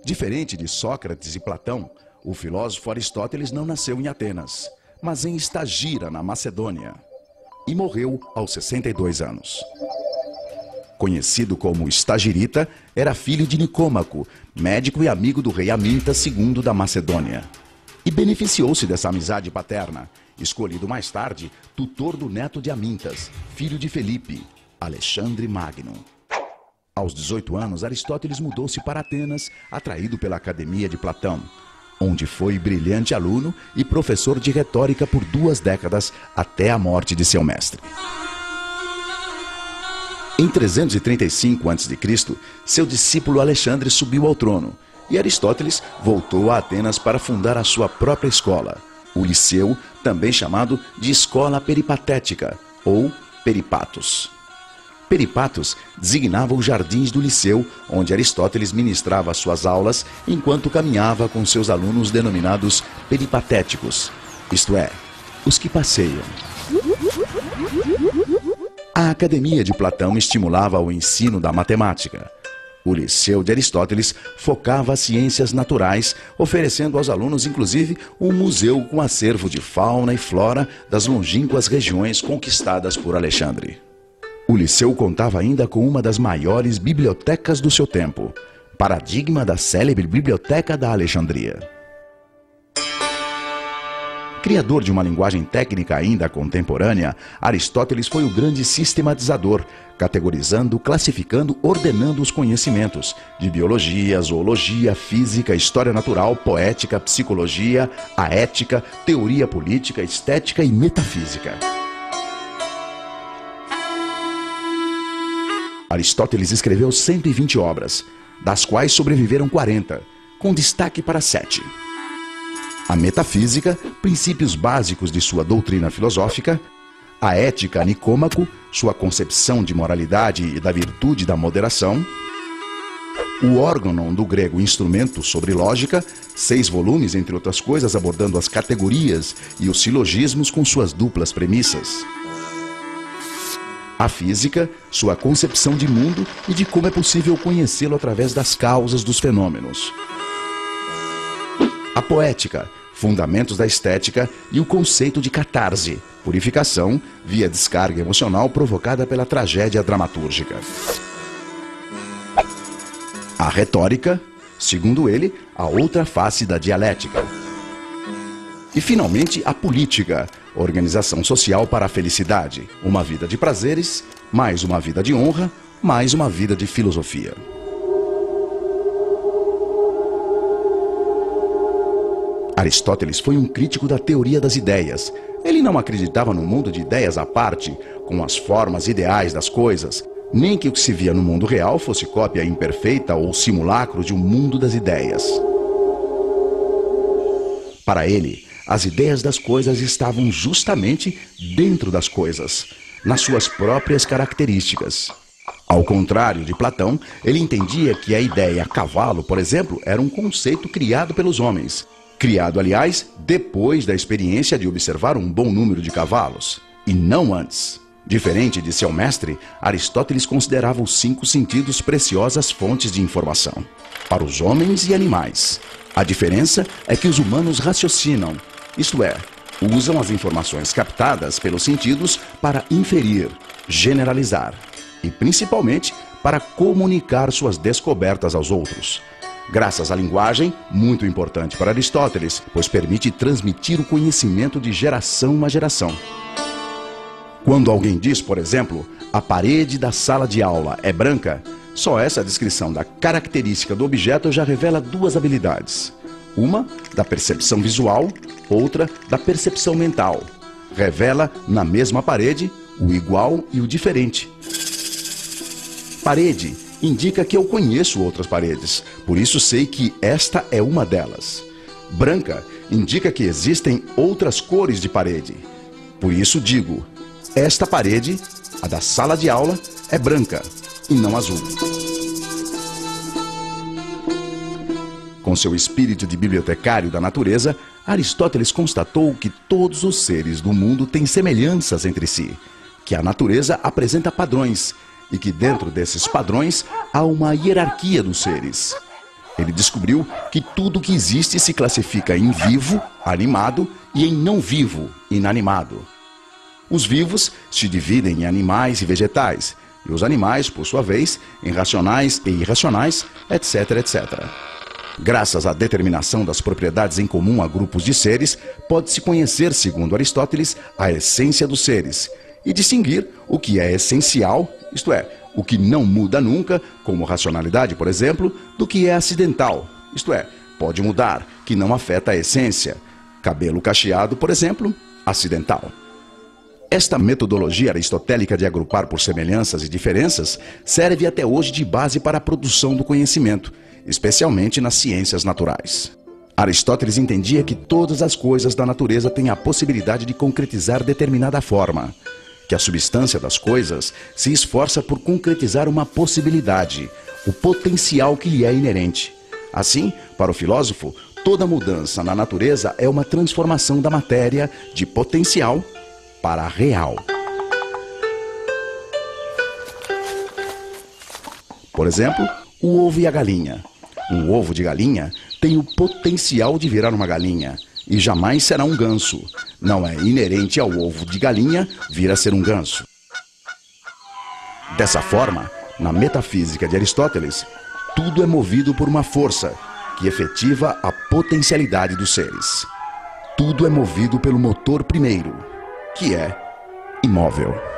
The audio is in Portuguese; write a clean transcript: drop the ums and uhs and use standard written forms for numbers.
Diferente de Sócrates e Platão, o filósofo Aristóteles não nasceu em Atenas, mas em Estagira, na Macedônia, e morreu aos 62 anos. Conhecido como Estagirita, era filho de Nicômaco, médico e amigo do rei Amintas II da Macedônia. E beneficiou-se dessa amizade paterna, escolhido mais tarde tutor do neto de Amintas, filho de Felipe, Alexandre Magno. Aos 18 anos, Aristóteles mudou-se para Atenas, atraído pela Academia de Platão, onde foi brilhante aluno e professor de retórica por 2 décadas até a morte de seu mestre. Em 335 a.C., seu discípulo Alexandre subiu ao trono e Aristóteles voltou a Atenas para fundar a sua própria escola, o Liceu, também chamado de Escola Peripatética, ou Peripatos. Peripatos designava os jardins do Liceu, onde Aristóteles ministrava suas aulas enquanto caminhava com seus alunos denominados peripatéticos, isto é, os que passeiam. A Academia de Platão estimulava o ensino da matemática. O Liceu de Aristóteles focava as ciências naturais, oferecendo aos alunos, inclusive, um museu com acervo de fauna e flora das longínquas regiões conquistadas por Alexandre. O Liceu contava ainda com uma das maiores bibliotecas do seu tempo, paradigma da célebre Biblioteca da Alexandria. Criador de uma linguagem técnica ainda contemporânea, Aristóteles foi o grande sistematizador, categorizando, classificando, ordenando os conhecimentos de biologia, zoologia, física, história natural, poética, psicologia, a ética, teoria política, estética e metafísica. Aristóteles escreveu 120 obras, das quais sobreviveram 40, com destaque para 7. A metafísica, princípios básicos de sua doutrina filosófica; a ética, Nicômaco, sua concepção de moralidade e da virtude da moderação; o órganon, do grego instrumento, sobre lógica, 6 volumes, entre outras coisas, abordando as categorias e os silogismos com suas duplas premissas; a física, sua concepção de mundo e de como é possível conhecê-lo através das causas dos fenômenos; a poética, fundamentos da estética e o conceito de catarse, purificação via descarga emocional provocada pela tragédia dramatúrgica; a retórica, segundo ele, a outra face da dialética; e, finalmente, a política, organização social para a felicidade, uma vida de prazeres, mais uma vida de honra, mais uma vida de filosofia. Aristóteles foi um crítico da teoria das ideias. Ele não acreditava no mundo de ideias à parte, com as formas ideais das coisas, nem que o que se via no mundo real fosse cópia imperfeita ou simulacro de um mundo das ideias. Para ele, as ideias das coisas estavam justamente dentro das coisas, nas suas próprias características. Ao contrário de Platão, ele entendia que a ideia cavalo, por exemplo, era um conceito criado pelos homens. Criado, aliás, depois da experiência de observar um bom número de cavalos, e não antes. Diferente de seu mestre, Aristóteles considerava os 5 sentidos preciosas fontes de informação, para os homens e animais. A diferença é que os humanos raciocinam, isto é, usam as informações captadas pelos sentidos para inferir, generalizar e, principalmente, para comunicar suas descobertas aos outros. Graças à linguagem, muito importante para Aristóteles, pois permite transmitir o conhecimento de geração a geração. Quando alguém diz, por exemplo, a parede da sala de aula é branca, só essa descrição da característica do objeto já revela 2 habilidades. Uma, da percepção visual, outra, da percepção mental. Revela, na mesma parede, o igual e o diferente. Parede indica que eu conheço outras paredes, por isso sei que esta é uma delas. Branca indica que existem outras cores de parede. Por isso digo, esta parede, a da sala de aula, é branca e não azul. Com seu espírito de bibliotecário da natureza, Aristóteles constatou que todos os seres do mundo têm semelhanças entre si, que a natureza apresenta padrões, e que dentro desses padrões há uma hierarquia dos seres. Ele descobriu que tudo que existe se classifica em vivo, animado, e em não vivo, inanimado. Os vivos se dividem em animais e vegetais, e os animais, por sua vez, em racionais e irracionais, etc, etc. Graças à determinação das propriedades em comum a grupos de seres, pode-se conhecer, segundo Aristóteles, a essência dos seres, e distinguir o que é essencial, isto é, o que não muda nunca, como racionalidade, por exemplo, do que é acidental, isto é, pode mudar, que não afeta a essência. Cabelo cacheado, por exemplo, acidental. Esta metodologia aristotélica de agrupar por semelhanças e diferenças serve até hoje de base para a produção do conhecimento, especialmente nas ciências naturais. Aristóteles entendia que todas as coisas da natureza têm a possibilidade de concretizar determinada forma, que a substância das coisas se esforça por concretizar uma possibilidade, o potencial que lhe é inerente. Assim, para o filósofo, toda mudança na natureza é uma transformação da matéria de potencial para real. Por exemplo, o ovo e a galinha. Um ovo de galinha tem o potencial de virar uma galinha e jamais será um ganso. Não é inerente ao ovo de galinha vir a ser um ganso. Dessa forma, na metafísica de Aristóteles, tudo é movido por uma força que efetiva a potencialidade dos seres. Tudo é movido pelo motor primeiro, que é imóvel.